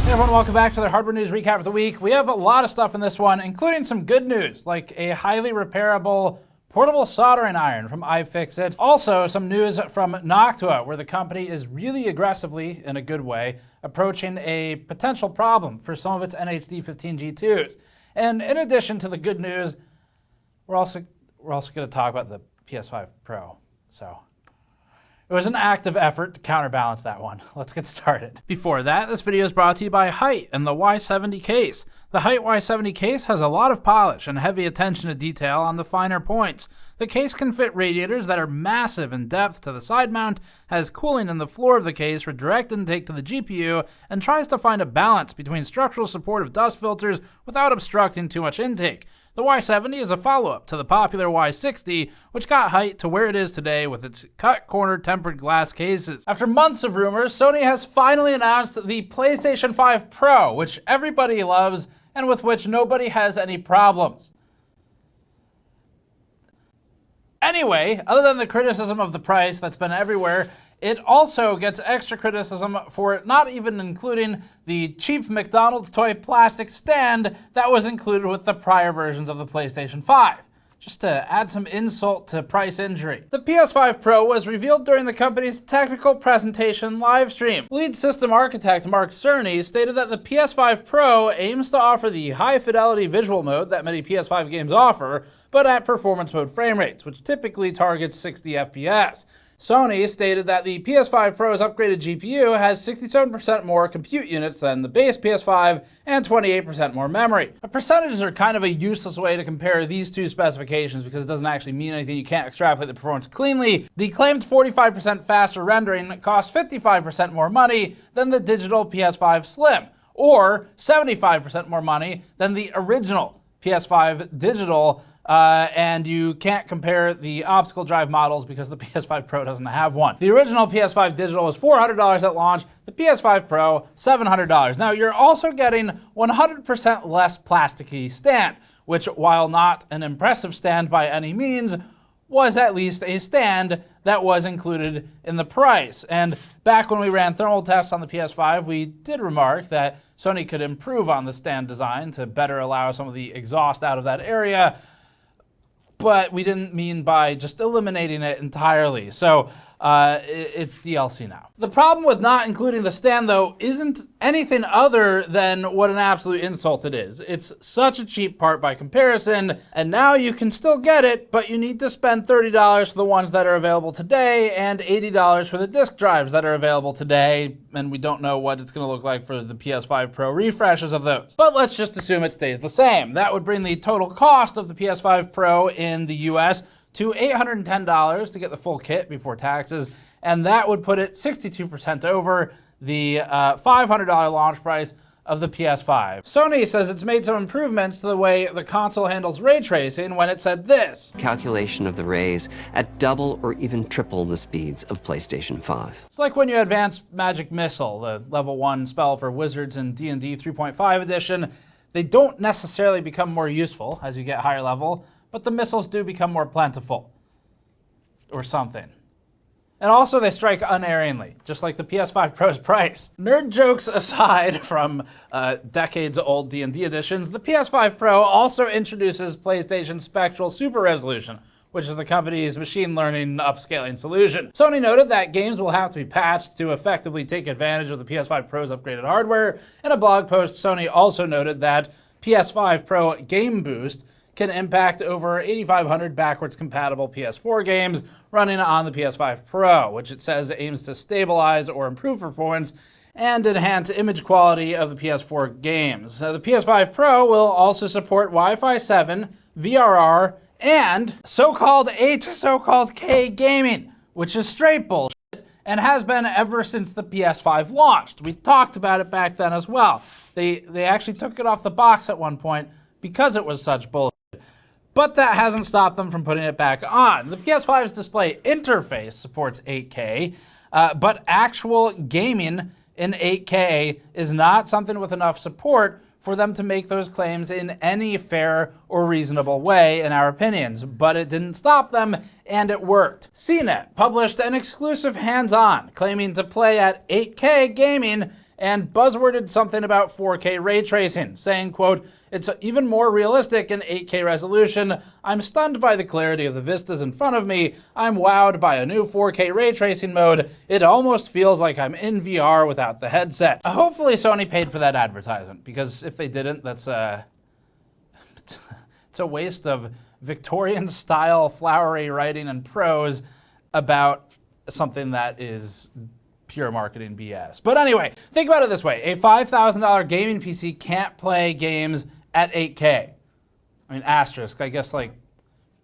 Hey everyone, welcome back to the hardware news recap of the week. We have a lot of stuff in this one, including some good news, like a highly repairable portable soldering iron from iFixit. Also, some news from Noctua, where the company is really aggressively, in a good way, approaching a potential problem for some of its NH-D15 G2s. And in addition to the good news, we're also going to talk about the PS5 Pro. So it was an active effort to counterbalance that one. Let's get started. Before that, this video is brought to you by Height and the Y70 case. The Height Y70 case has a lot of polish and heavy attention to detail on the finer points. The case can fit radiators that are massive in depth to the side mount, has cooling in the floor of the case for direct intake to the GPU, and tries to find a balance between structural support of dust filters without obstructing too much intake. The Y70 is a follow-up to the popular Y60, which got Height to where it is today with its cut-corner tempered glass cases. After months of rumors, Sony has finally announced the PlayStation 5 Pro, which everybody loves and with which nobody has any problems. Anyway, other than the criticism of the price that's been everywhere, it also gets extra criticism for not even including the cheap McDonald's toy plastic stand that was included with the prior versions of the PlayStation 5. Just to add some insult to price injury. The PS5 Pro was revealed during the company's technical presentation livestream. Lead system architect Mark Cerny stated that the PS5 Pro aims to offer the high-fidelity visual mode that many PS5 games offer, but at performance mode frame rates, which typically targets 60 FPS. Sony stated that the PS5 Pro's upgraded GPU has 67% more compute units than the base PS5 and 28% more memory. Percentages are kind of a useless way to compare these two specifications because it doesn't actually mean anything. You can't extrapolate the performance cleanly. The claimed 45% faster rendering costs 55% more money than the digital PS5 Slim, or 75% more money than the original PS5 digital. And you can't compare the optical drive models because the PS5 Pro doesn't have one. The original PS5 digital was $400 at launch, the PS5 Pro, $700. Now, you're also getting 100% less plasticky stand, which, while not an impressive stand by any means, was at least a stand that was included in the price. And back when we ran thermal tests on the PS5, we did remark that Sony could improve on the stand design to better allow some of the exhaust out of that area, but we didn't mean by just eliminating it entirely. So it's DLC now. The problem with not including the stand, though, isn't anything other than what an absolute insult it is. It's such a cheap part by comparison, and now you can still get it, but you need to spend $30 for the ones that are available today and $80 for the disk drives that are available today, and we don't know what it's going to look like for the PS5 Pro refreshes of those. But let's just assume it stays the same. That would bring the total cost of the PS5 Pro in the US to $810 to get the full kit before taxes, and that would put it 62% over the $500 launch price of the PS5. Sony says it's made some improvements to the way the console handles ray tracing when it said this: calculation of the rays at double or even triple the speeds of PlayStation 5. It's like when you advance Magic Missile, the level 1 spell for wizards in D&D 3.5 edition. They don't necessarily become more useful as you get higher level, but the missiles do become more plentiful, or something. And also they strike unerringly, just like the PS5 Pro's price. Nerd jokes aside from decades-old D&D editions, the PS5 Pro also introduces PlayStation Spectral Super Resolution, which is the company's machine learning upscaling solution. Sony noted that games will have to be patched to effectively take advantage of the PS5 Pro's upgraded hardware. In a blog post, Sony also noted that PS5 Pro Game Boost can impact over 8,500 backwards compatible PS4 games running on the PS5 Pro, which it says aims to stabilize or improve performance and enhance image quality of the PS4 games. The PS5 Pro will also support Wi-Fi 7, VRR, and so-called A to so-called K gaming, which is straight bullshit and has been ever since the PS5 launched. We talked about it back then as well. They actually took it off the box at one point because it was such bullshit. But that hasn't stopped them from putting it back on. The PS5's display interface supports 8K, but actual gaming in 8K is not something with enough support for them to make those claims in any fair or reasonable way, in our opinions. But it didn't stop them, and it worked. CNET published an exclusive hands-on claiming to play at 8K gaming and buzzworded something about 4K ray tracing, saying, quote, "It's even more realistic in 8K resolution. I'm stunned by the clarity of the vistas in front of me. I'm wowed by a new 4K ray tracing mode. It almost feels like I'm in VR without the headset." Hopefully Sony paid for that advertisement, because if they didn't, that's it's a waste of Victorian-style flowery writing and prose about something that is pure marketing BS. But anyway, think about it this way. A $5,000 gaming PC can't play games at 8K. I mean, asterisk, I guess like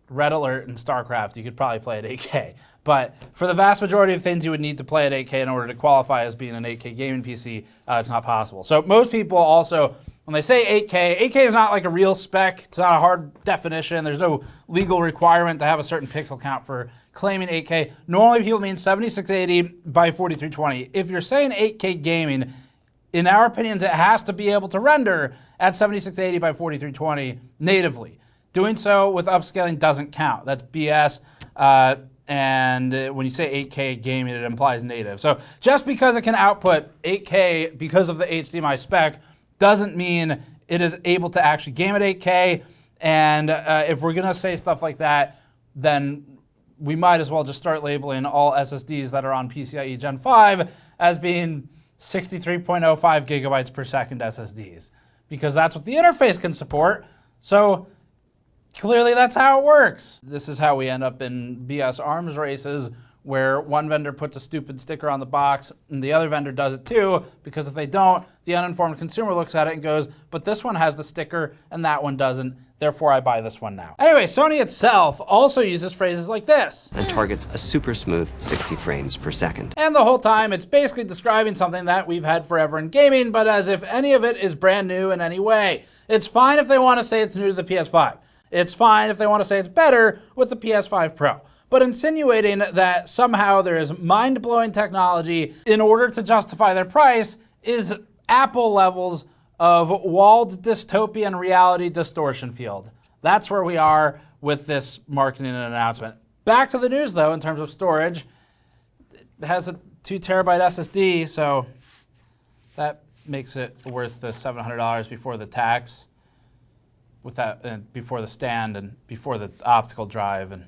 Red Alert and StarCraft, you could probably play at 8K. But for the vast majority of things you would need to play at 8K in order to qualify as being an 8K gaming PC, it's not possible. So most people also, when they say 8K, 8K is not like a real spec. It's not a hard definition. There's no legal requirement to have a certain pixel count for claiming 8K. Normally people mean 7680 by 4320. If you're saying 8K gaming, in our opinions, it has to be able to render at 7680 by 4320 natively. Doing so with upscaling doesn't count. That's BS. And when you say 8K gaming, it implies native. So just because it can output 8K because of the HDMI spec doesn't mean it is able to actually game at 8K. And if we're gonna say stuff like that, then we might as well just start labeling all SSDs that are on PCIe Gen 5 as being 63.05 gigabytes per second SSDs, because that's what the interface can support. So clearly that's how it works. This is how we end up in BS arms races, where one vendor puts a stupid sticker on the box and the other vendor does it too, because if they don't, the uninformed consumer looks at it and goes, but this one has the sticker and that one doesn't, therefore I buy this one now. Anyway, Sony itself also uses phrases like this. And targets a super smooth 60 frames per second. And the whole time it's basically describing something that we've had forever in gaming, but as if any of it is brand new in any way. It's fine if they want to say it's new to the PS5. It's fine if they want to say it's better with the PS5 Pro. But insinuating that somehow there is mind-blowing technology in order to justify their price is Apple levels of walled dystopian reality distortion field. That's where we are with this marketing and announcement. Back to the news though, in terms of storage. It has a 2 terabyte SSD, so that makes it worth the $700 before the tax, with that, and before the stand and before the optical drive, and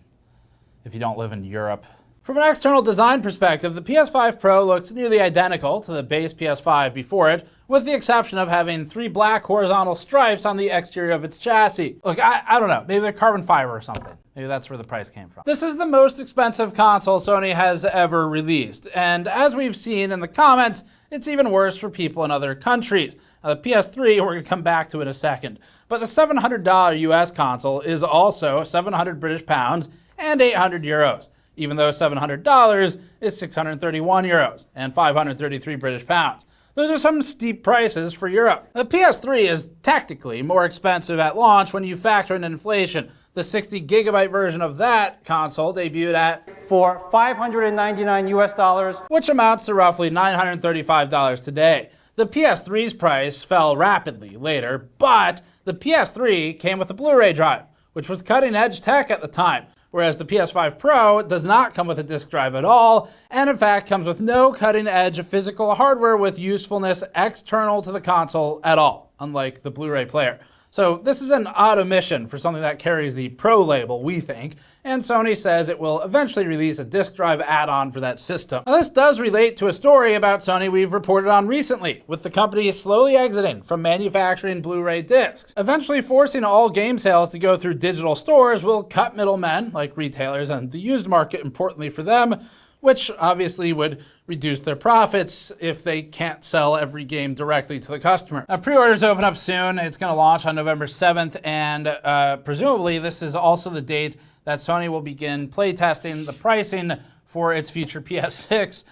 if you don't live in Europe. From an external design perspective, the PS5 Pro looks nearly identical to the base PS5 before it, with the exception of having 3 black horizontal stripes on the exterior of its chassis. Look, I don't know, maybe they're carbon fiber or something. Maybe that's where the price came from. This is the most expensive console Sony has ever released, and as we've seen in the comments, it's even worse for people in other countries. Now, the PS3, we're gonna come back to in a second, but the $700 US console is also 700 British pounds and 800 euros, even though $700 is 631 euros and 533 British pounds. Those are some steep prices for Europe. The PS3 is technically more expensive at launch when you factor in inflation. The 60 gigabyte version of that console debuted at for $599 US, which amounts to roughly $935 today. The PS3's price fell rapidly later, but the PS3 came with a Blu-ray drive, which was cutting-edge tech at the time, whereas the PS5 Pro does not come with a disc drive at all, and in fact comes with no cutting-edge physical hardware with usefulness external to the console at all, unlike the Blu-ray player. So this is an odd omission for something that carries the Pro label, we think, and Sony says it will eventually release a disc drive add-on for that system. Now, this does relate to a story about Sony we've reported on recently, with the company slowly exiting from manufacturing Blu-ray discs. Eventually forcing all game sales to go through digital stores will cut middlemen, like retailers and the used market, importantly for them, which obviously would reduce their profits if they can't sell every game directly to the customer. Now, pre-orders open up soon. It's going to launch on November 7th, and presumably this is also the date that Sony will begin playtesting the pricing for its future PS6,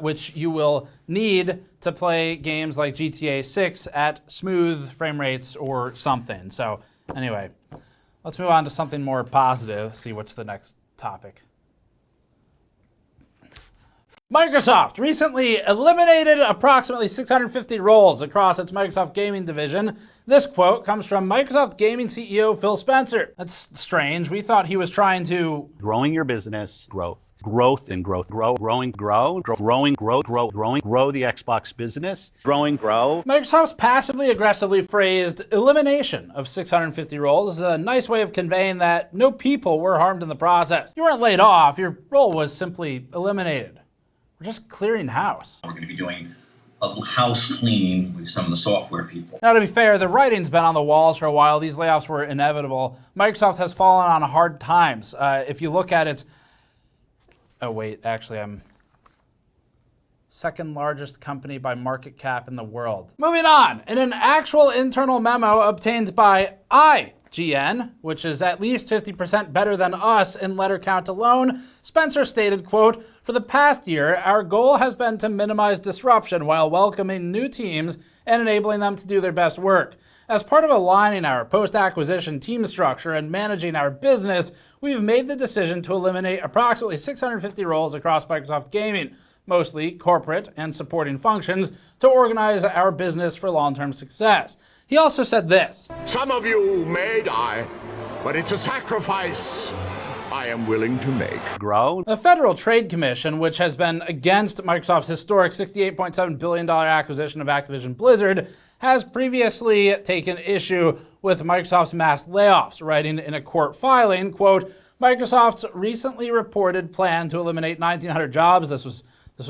which you will need to play games like GTA 6 at smooth frame rates or something. So anyway, let's move on to something more positive, see what's the next topic. Microsoft recently eliminated approximately 650 roles across its Microsoft Gaming division. This quote comes from Microsoft Gaming CEO Phil Spencer. That's strange. We thought he was trying to... growing your business, growth. growth and growth, grow the Xbox business, grow. Microsoft's passively aggressively phrased elimination of 650 roles is a nice way of conveying that no people were harmed in the process. You weren't laid off, your role was simply eliminated. We're just clearing house. We're going to be doing a house cleaning with some of the software people. Now, to be fair, the writing's been on the walls for a while. These layoffs were inevitable. Microsoft has fallen on hard times. If you look at its... Oh, wait, actually, I'm second largest company by market cap in the world. Moving on, in an actual internal memo obtained by IGN, which is at least 50% better than us in letter count alone, Spencer stated, quote, "For the past year, our goal has been to minimize disruption while welcoming new teams and enabling them to do their best work. As part of aligning our post-acquisition team structure and managing our business, we've made the decision to eliminate approximately 650 roles across Microsoft Gaming, mostly corporate and supporting functions, to organize our business for long-term success." He also said this. "Some of you may die, but it's a sacrifice I am willing to make." Grow. The Federal Trade Commission, which has been against Microsoft's historic $68.7 billion acquisition of Activision Blizzard, has previously taken issue with Microsoft's mass layoffs, writing in a court filing, quote, "Microsoft's recently reported plan to eliminate 1,900 jobs," this was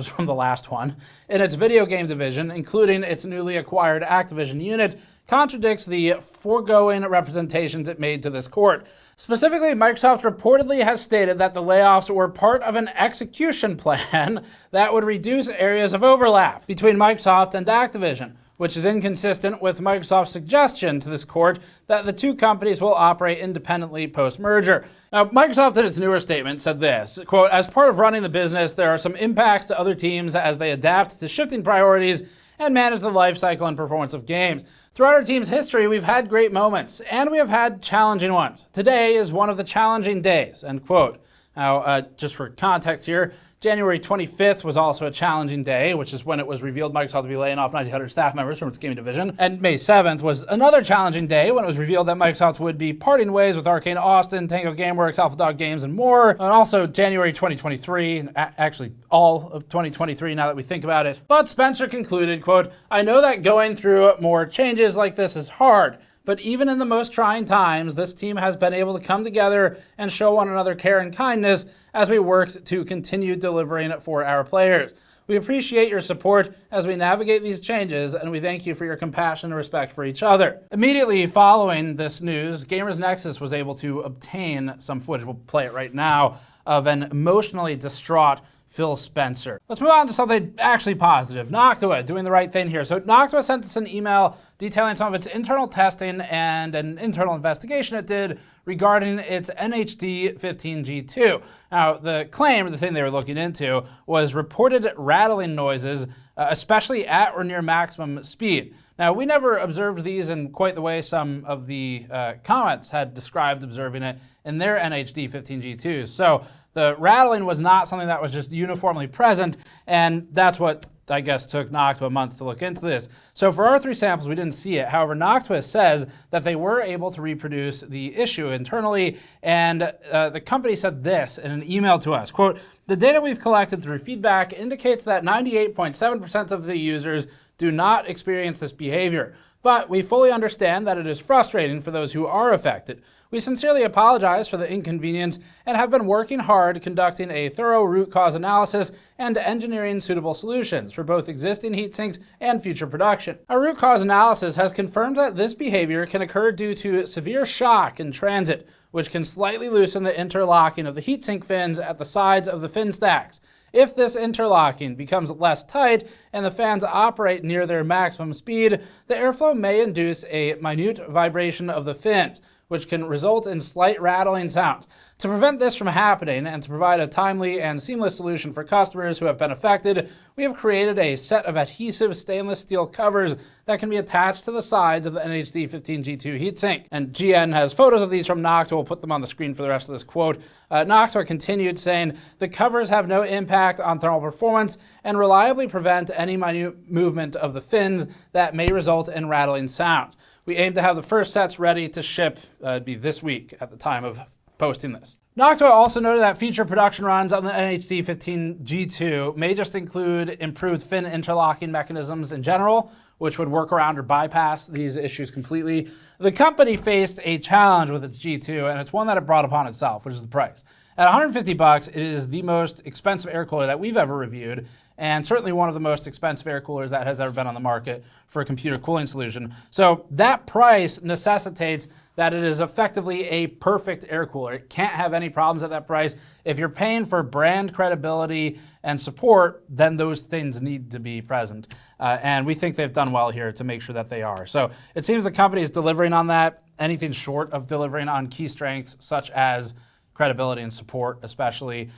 from the last one, "in its video game division, including its newly acquired Activision unit, contradicts the foregoing representations it made to this court. Specifically, Microsoft reportedly has stated that the layoffs were part of an execution plan that would reduce areas of overlap between Microsoft and Activision, which is inconsistent with Microsoft's suggestion to this court that the two companies will operate independently post-merger." Now, Microsoft in its newer statement said this, quote, "As part of running the business, there are some impacts to other teams as they adapt to shifting priorities and manage the life cycle and performance of games. Throughout our team's history, we've had great moments, and we have had challenging ones. Today is one of the challenging days," end quote. Now, just for context here, January 25th was also a challenging day, which is when it was revealed Microsoft would be laying off 1,900 staff members from its gaming division. And May 7th was another challenging day when it was revealed that Microsoft would be parting ways with Arcane Austin, Tango Gameworks, Alpha Dog Games, and more. And also January 2023, actually all of 2023 now that we think about it. But Spencer concluded, quote, "I know that going through more changes like this is hard. But even in the most trying times, this team has been able to come together and show one another care and kindness as we worked to continue delivering for our players. We appreciate your support as we navigate these changes, and we thank you for your compassion and respect for each other." Immediately following this news, Gamers Nexus was able to obtain some footage, we'll play it right now, of an emotionally distraught Phil Spencer. Let's move on to something actually positive. Noctua doing the right thing here. So Noctua sent us an email detailing some of its internal testing and an internal investigation it did regarding its NH-D15 G2. Now, the claim, or the thing they were looking into, was reported rattling noises, especially at or near maximum speed. Now, we never observed these in quite the way some of the comments had described observing it in their NH-D15 G2s. So the rattling was not something that was just uniformly present, and that's what I guess took Noctua months to look into this. So for our 3 samples, we didn't see it. However, Noctua says that they were able to reproduce the issue internally, and the company said this in an email to us, quote, "The data we've collected through feedback indicates that 98.7% of the users do not experience this behavior. But we fully understand that it is frustrating for those who are affected. We sincerely apologize for the inconvenience and have been working hard conducting a thorough root cause analysis and engineering suitable solutions for both existing heat sinks and future production. Our root cause analysis has confirmed that this behavior can occur due to severe shock in transit, which can slightly loosen the interlocking of the heatsink fins at the sides of the fin stacks. If this interlocking becomes less tight and the fans operate near their maximum speed, the airflow may induce a minute vibration of the fins, which can result in slight rattling sounds. To prevent this from happening and to provide a timely and seamless solution for customers who have been affected, we have created a set of adhesive stainless steel covers that can be attached to the sides of the NH-D15 G2 heatsink." And GN has photos of these from Noctua. We'll put them on the screen for the rest of this quote. Noctua continued saying, "The covers have no impact on thermal performance and reliably prevent any minute movement of the fins that may result in rattling sounds. We aim to have the first sets ready to ship, it'd be this week at the time of posting this." Noctua also noted that future production runs on the NH-D15 G2 may just include improved fin interlocking mechanisms in general, which would work around or bypass these issues completely. The company faced a challenge with its G2, and it's one that it brought upon itself, which is the price. At $150, it is the most expensive air cooler that we've ever reviewed, and certainly one of the most expensive air coolers that has ever been on the market for a computer cooling solution. So that price necessitates that it is effectively a perfect air cooler. It can't have any problems at that price. If you're paying for brand credibility and support, then those things need to be present. And we think they've done well here to make sure that they are. So it seems the company is delivering on that. Anything short of delivering on key strengths such as credibility and support especially,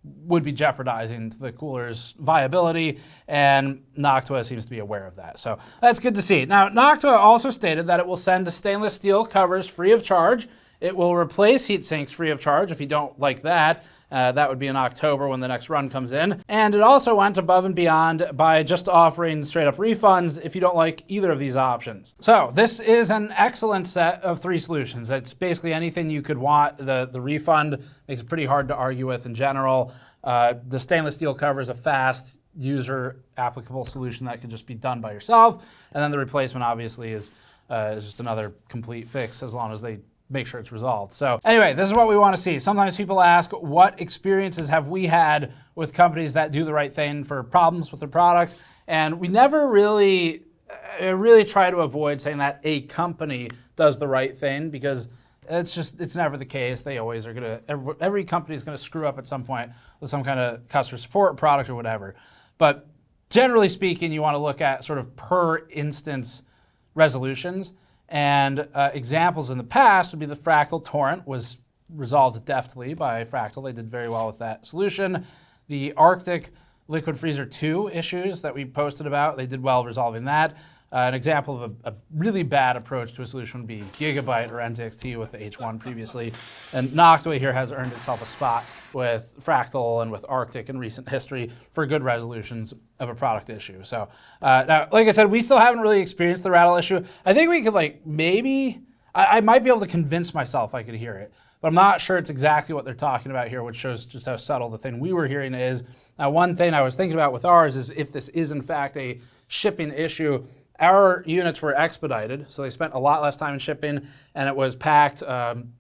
would be jeopardizing the cooler's viability, and Noctua seems to be aware of that. So that's good to see. Now, Noctua also stated that it will send stainless steel covers free of charge. It will replace heat sinks free of charge if you don't like that. That would be in October when the next run comes in. And it also went above and beyond by just offering straight up refunds if you don't like either of these options. So this is an excellent set of 3 solutions. It's basically anything you could want. The refund makes it pretty hard to argue with in general. The stainless steel cover is a fast, user applicable solution that can just be done by yourself. And then the replacement obviously is just another complete fix as long as they make sure it's resolved. So anyway, this is what we want to see. Sometimes people ask, what experiences have we had with companies that do the right thing for problems with their products? And we never really try to avoid saying that a company does the right thing, because it's never the case. They always are every company is gonna screw up at some point with some kind of customer support product or whatever. But generally speaking, you want to look at sort of per instance resolutions. And examples in the past would be the Fractal Torrent was resolved deftly by Fractal. They did very well with that solution. The Arctic Liquid Freezer 2 issues that we posted about, they did well resolving that. An example of a really bad approach to a solution would be Gigabyte or NZXT with the H1 previously. And Noctua here has earned itself a spot with Fractal and with Arctic in recent history for good resolutions of a product issue. So now, like I said, we still haven't really experienced the Rattle issue. I think we could I might be able to convince myself I could hear it, but I'm not sure it's exactly what they're talking about here, which shows just how subtle the thing we were hearing is. Now, one thing I was thinking about with ours is if this is in fact a shipping issue, our units were expedited, so they spent a lot less time in shipping, and it was packed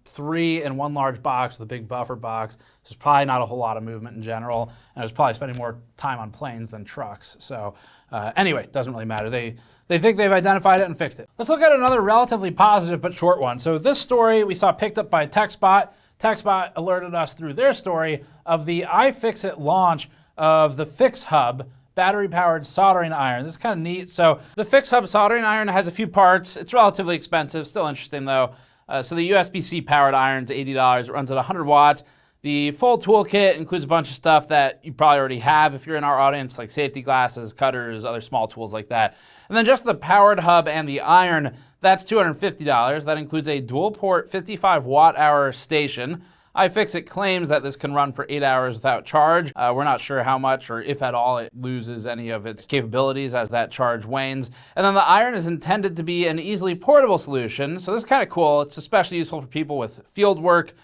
3 in one large box with a big buffer box. So there's probably not a whole lot of movement in general, and it was probably spending more time on planes than trucks. So anyway, it doesn't really matter. They think they've identified it and fixed it. Let's look at another relatively positive but short one. So this story we saw picked up by TechSpot. TechSpot alerted us through their story of the iFixit launch of the FixHub battery-powered soldering iron. This is kind of neat. So the FixHub soldering iron has a few parts. It's relatively expensive, still interesting though. So the USB-C powered iron's $80. It runs at 100 watts. The full toolkit includes a bunch of stuff that you probably already have if you're in our audience, like safety glasses, cutters, other small tools like that. And then just the powered hub and the iron, that's $250. That includes a dual-port 55 watt-hour station. iFixit claims that this can run for 8 hours without charge. We're not sure how much or if at all it loses any of its capabilities as that charge wanes. And then the iron is intended to be an easily portable solution. So this is kind of cool. It's especially useful for people with field work.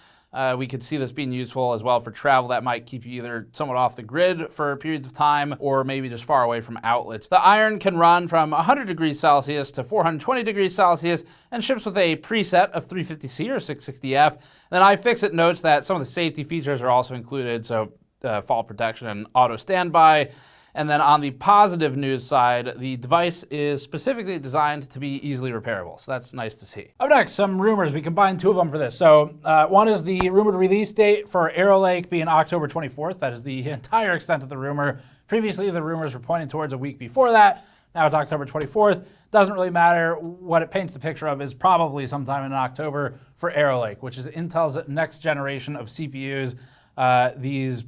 We could see this being useful as well for travel that might keep you either somewhat off the grid for periods of time or maybe just far away from outlets. The iron can run from 100 degrees Celsius to 420 degrees Celsius and ships with a preset of 350C or 660F. Then iFixit notes that some of the safety features are also included, so fall protection and auto standby. And then on the positive news side, the device is specifically designed to be easily repairable. So that's nice to see. Up next, some rumors. We combined 2 of them for this. So one is the rumored release date for Arrow Lake being October 24th. That is the entire extent of the rumor. Previously, the rumors were pointing towards a week before that. Now it's October 24th. Doesn't really matter. What it paints the picture of is probably sometime in October for Arrow Lake, which is Intel's next generation of CPUs. These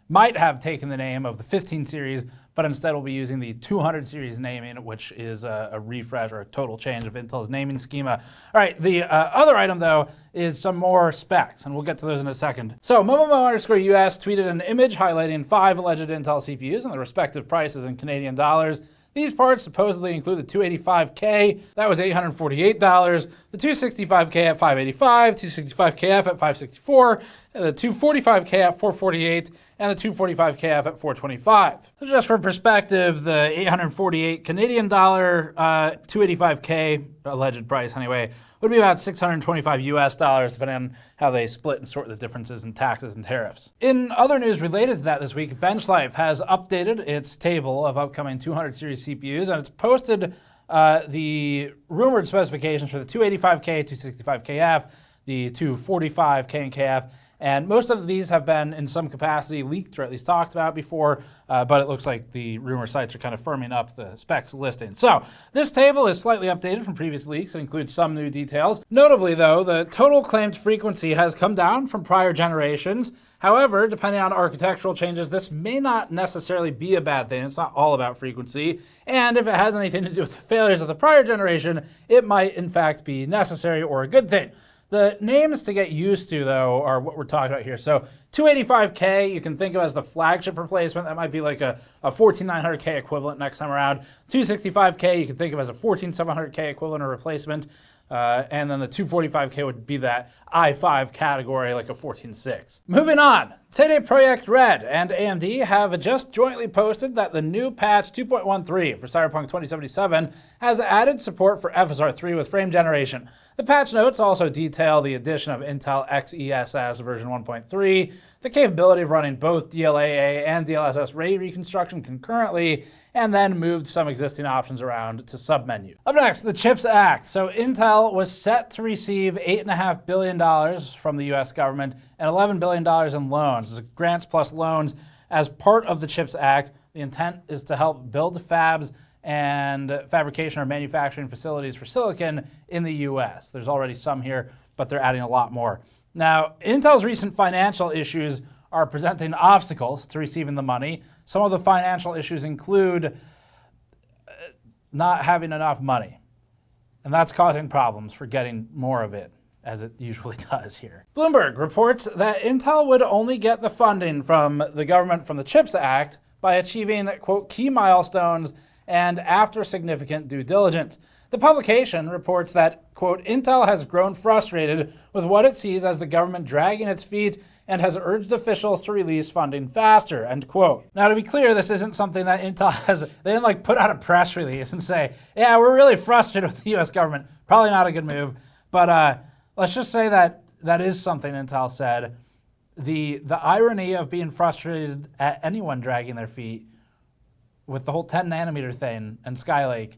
might have taken the name of the 15 series, but instead we'll be using the 200 series naming, which is a refresh or a total change of Intel's naming schema. All right, the other item though is some more specs, and we'll get to those in a second. So Momomo_US tweeted an image highlighting 5 alleged Intel CPUs and their respective prices in Canadian dollars. These parts supposedly include the 285K, that was $848, the 265K at $585, 265KF at $564, the 245KF at $448, and the 245KF at $425. So just for perspective, the $848 Canadian dollar 285K, alleged price anyway, would be about $625 US dollars, depending on how they split and sort the differences in taxes and tariffs. In other news related to that this week, BenchLife has updated its table of upcoming 200 series CPUs, and it's posted the rumored specifications for the 285K, 265KF, the 245K and KF, and most of these have been in some capacity leaked or at least talked about before, but it looks like the rumor sites are kind of firming up the specs listing. So this table is slightly updated from previous leaks. It includes some new details. Notably though, the total claimed frequency has come down from prior generations. However, depending on architectural changes, this may not necessarily be a bad thing. It's not all about frequency. And if it has anything to do with the failures of the prior generation, it might in fact be necessary or a good thing. The names to get used to, though, are what we're talking about here. So 285K, you can think of as the flagship replacement. That might be like a 14900K equivalent next time around. 265K, you can think of as a 14700K equivalent or replacement. And then the 245K would be that i5 category, like a 14.6. Moving on, CD Projekt Red and AMD have just jointly posted that the new patch 2.13 for Cyberpunk 2077 has added support for FSR3 with frame generation. The patch notes also detail the addition of Intel XeSS version 1.3, the capability of running both DLAA and DLSS ray reconstruction concurrently, and then moved some existing options around to submenu. Up next, the CHIPS Act. So Intel was set to receive $8.5 billion from the US government and $11 billion in loans. This is grants plus loans as part of the CHIPS Act. The intent is to help build fabs and fabrication or manufacturing facilities for silicon in the US. There's already some here, but they're adding a lot more. Now, Intel's recent financial issues are presenting obstacles to receiving the money. Some of the financial issues include not having enough money, and that's causing problems for getting more of it, as it usually does here. Bloomberg reports that Intel would only get the funding from the government from the CHIPS Act by achieving, quote, key milestones and after significant due diligence. The publication reports that, quote, Intel has grown frustrated with what it sees as the government dragging its feet and has urged officials to release funding faster, end quote. Now, to be clear, this isn't something that Intel has, they didn't like put out a press release and say, yeah, we're really frustrated with the US government. Probably not a good move, but let's just say that that is something Intel said. The irony of being frustrated at anyone dragging their feet with the whole 10 nanometer thing and Skylake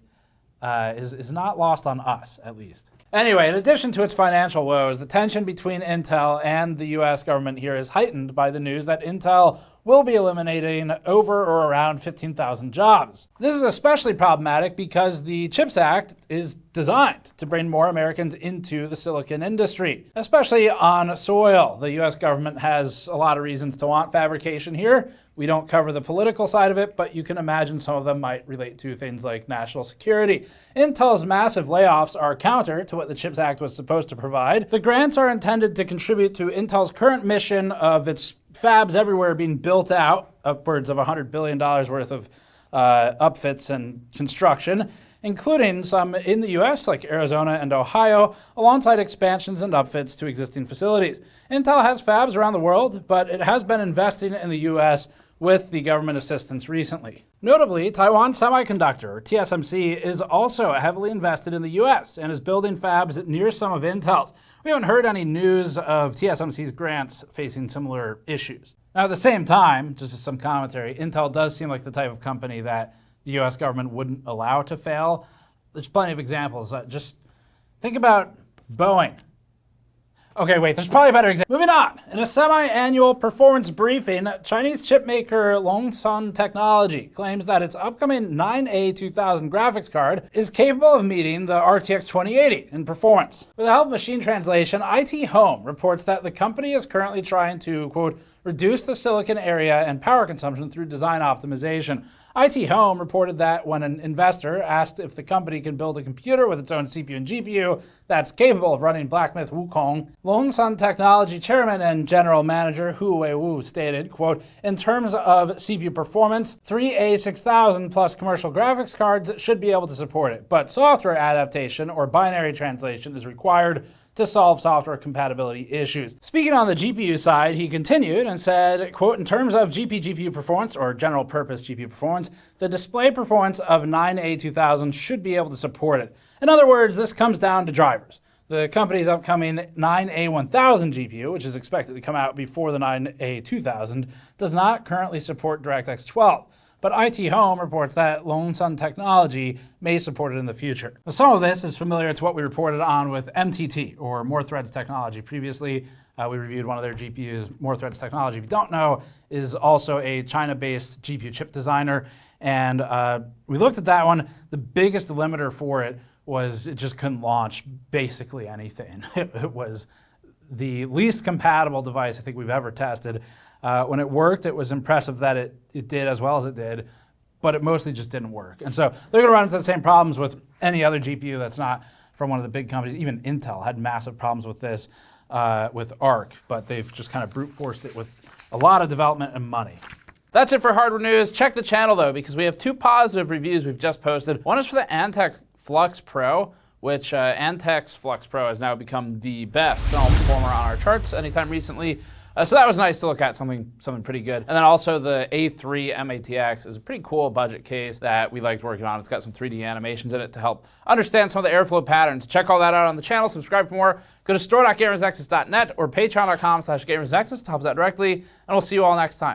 is not lost on us, at least. Anyway, in addition to its financial woes, the tension between Intel and the US government here is heightened by the news that Intel will be eliminating over or around 15,000 jobs. This is especially problematic because the CHIPS Act is designed to bring more Americans into the silicon industry, especially on soil. The US government has a lot of reasons to want fabrication here. We don't cover the political side of it, but you can imagine some of them might relate to things like national security. Intel's massive layoffs are counter to what the CHIPS Act was supposed to provide. The grants are intended to contribute to Intel's current mission of its fabs everywhere being built out, upwards of $100 billion worth of upfits and construction, including some in the US like Arizona and Ohio, alongside expansions and upfits to existing facilities. Intel has fabs around the world, but it has been investing in the US with the government assistance recently. Notably, Taiwan Semiconductor, or TSMC, is also heavily invested in the US and is building fabs near some of Intel's. We haven't heard any news of TSMC's grants facing similar issues. Now, at the same time, just as some commentary, Intel does seem like the type of company that the US government wouldn't allow to fail. There's plenty of examples. Just think about Boeing. Okay, wait, there's probably a better example. Moving on. In a semi-annual performance briefing, Chinese chipmaker Loongson Technology claims that its upcoming 9A2000 graphics card is capable of meeting the RTX 2080 in performance. With the help of machine translation, IT Home reports that the company is currently trying to, quote, reduce the silicon area and power consumption through design optimization. IT Home reported that when an investor asked if the company can build a computer with its own CPU and GPU that's capable of running Black Myth Wukong, Loongson Technology Chairman and General Manager Hu Wei-Wu stated, quote, "In terms of CPU performance, 3 A6000 plus commercial graphics cards should be able to support it, but software adaptation or binary translation is required to solve software compatibility issues." Speaking on the GPU side, he continued and said, quote, "In terms of GPU performance, or general purpose GPU performance, the display performance of 9A2000 should be able to support it. In other words, this comes down to drivers. The company's upcoming 9A1000 GPU, which is expected to come out before the 9A2000, does not currently support DirectX 12. But IT Home reports that Loongson Technology may support it in the future." Now, some of this is familiar to what we reported on with MTT, or More Threads Technology. Previously, we reviewed one of their GPUs. More Threads Technology, if you don't know, is also a China-based GPU chip designer. And we looked at that one. The biggest limiter for it was it just couldn't launch basically anything. It was the least compatible device I think we've ever tested. When it worked, it was impressive that it did as well as it did, but it mostly just didn't work. And so they're going to run into the same problems with any other GPU that's not from one of the big companies. Even Intel had massive problems with this with Arc, but they've just kind of brute forced it with a lot of development and money. That's it for hardware news. Check the channel though, because we have 2 positive reviews we've just posted. One is for the Antec Flux Pro, which Antec's Flux Pro has now become the best thermal performer on our charts anytime recently. So that was nice to look at, something pretty good. And then also the A3 M-ATX is a pretty cool budget case that we liked working on. It's got some 3D animations in it to help understand some of the airflow patterns. Check all that out on the channel, subscribe for more. Go to store.gamersnexus.net or patreon.com/gamersnexus to help us out directly, and we'll see you all next time.